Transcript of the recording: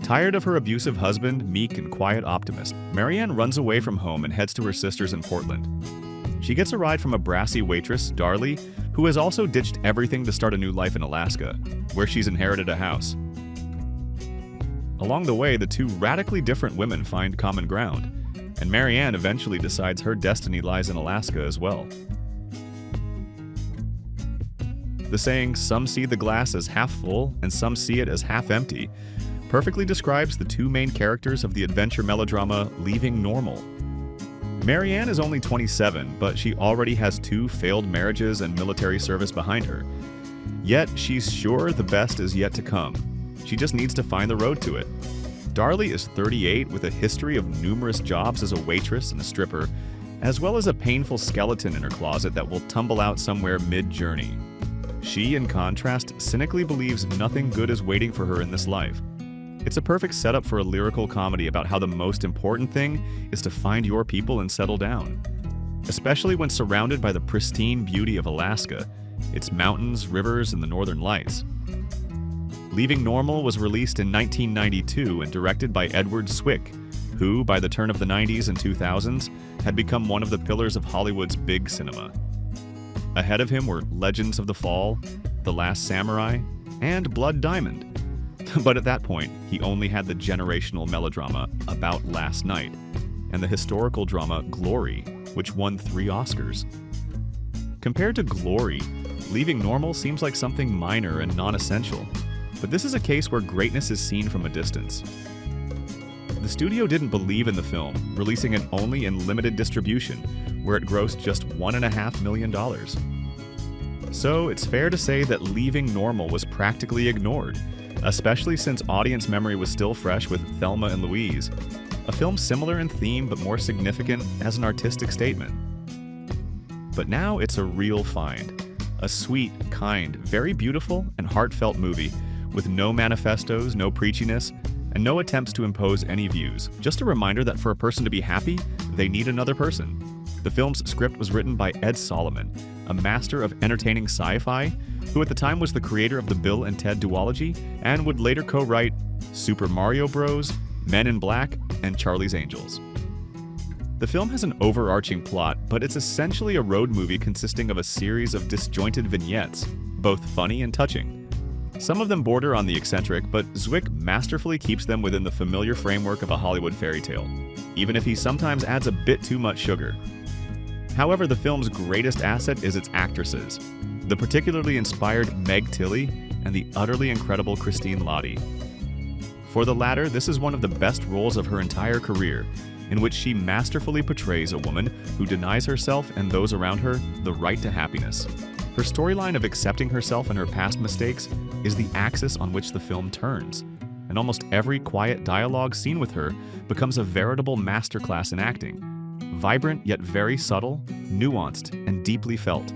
Tired of her abusive husband, meek and quiet optimist, Marianne runs away from home and heads to her sister's in Portland. She gets a ride from a brassy waitress, Darlie, who has also ditched everything to start a new life in Alaska, where she's inherited a house. Along the way, the two radically different women find common ground, and Marianne eventually decides her destiny lies in Alaska as well. The saying, "Some see the glass as half full and some see it as half empty," perfectly describes the two main characters of the adventure melodrama Leaving Normal. Marianne is only 27, but she already has 2 failed marriages and military service behind her. Yet, she's sure the best is yet to come. She just needs to find the road to it. Darlie is 38 with a history of numerous jobs as a waitress and a stripper, as well as a painful skeleton in her closet that will tumble out somewhere mid-journey. She, in contrast, cynically believes nothing good is waiting for her in this life. It's a perfect setup for a lyrical comedy about how the most important thing is to find your people and settle down. Especially when surrounded by the pristine beauty of Alaska, its mountains, rivers, and the northern lights. Leaving Normal was released in 1992 and directed by Edward Zwick, who, by the turn of the 90s and 2000s, had become one of the pillars of Hollywood's big cinema. Ahead of him were Legends of the Fall, The Last Samurai, and Blood Diamond. But at that point, he only had the generational melodrama About Last Night, and the historical drama Glory, which won 3 Oscars. Compared to Glory, Leaving Normal seems like something minor and non-essential, but this is a case where greatness is seen from a distance. The studio didn't believe in the film, releasing it only in limited distribution, where it grossed just $1.5 million. So it's fair to say that Leaving Normal was practically ignored, especially since audience memory was still fresh with Thelma and Louise, a film similar in theme but more significant as an artistic statement. But now it's a real find. A sweet, kind, very beautiful, and heartfelt movie with no manifestos, no preachiness, and no attempts to impose any views. Just a reminder that for a person to be happy, they need another person. The film's script was written by Ed Solomon, a master of entertaining sci-fi, who at the time was the creator of the Bill and Ted duology and would later co-write Super Mario Bros., Men in Black, and Charlie's Angels. The film has an overarching plot, but it's essentially a road movie consisting of a series of disjointed vignettes, both funny and touching. Some of them border on the eccentric, but Zwick masterfully keeps them within the familiar framework of a Hollywood fairy tale, even if he sometimes adds a bit too much sugar. However, the film's greatest asset is its actresses, the particularly inspired Meg Tilly and the utterly incredible Christine Lahti. For the latter, this is one of the best roles of her entire career, in which she masterfully portrays a woman who denies herself and those around her the right to happiness. Her storyline of accepting herself and her past mistakes is the axis on which the film turns, and almost every quiet dialogue scene with her becomes a veritable masterclass in acting. Vibrant yet very subtle, nuanced, and deeply felt.